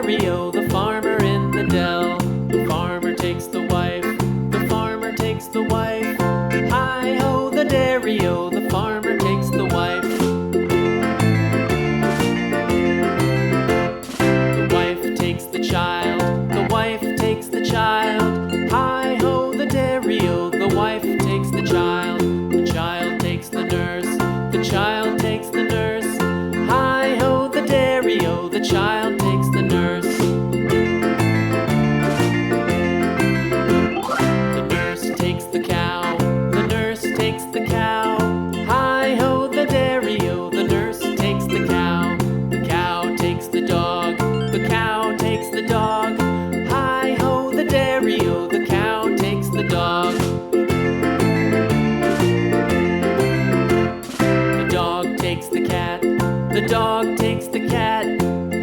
dairy-o, the farmer in the dell. The farmer takes the wife, the farmer takes the wife. Hi-ho, the dairy-o, the farmer takes the wife. The wife takes the child, the wife takes the child. Hi-ho, the dairy-o, the wife takes the child. The child takes the nurse, the child takes the nurse. Hi-ho, the dairy-o, the child takes the nurse. The nurse takes the cow, the nurse takes the cow. Hi-ho, the dairy-o, the nurse takes the cow. The cow takes the dog, the cow takes the dog. Hi-ho, the dairy-o, the cow takes the dog. The dog takes the cat, the dog takes the cat.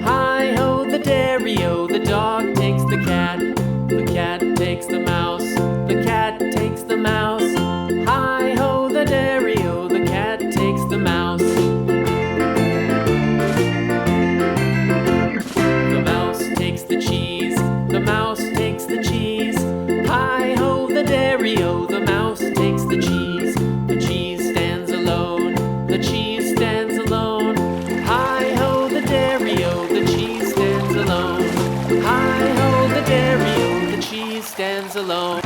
Hi-ho, the dairy-o, the dog takes the cat. The cat takes the mouse, the cat takes the mouse. Hi-ho, the dairy-o, the cat takes the mouse. The mouse takes the cheese, the mouse takes the cheese. Hi-ho, the dairy-o, the mouse takes the cheese. The cheese stands alone, the cheese stands alone. Hi-ho, the dairy-o, the cheese stands alone. Hi-ho, the dairy-o, the cheese stands alone.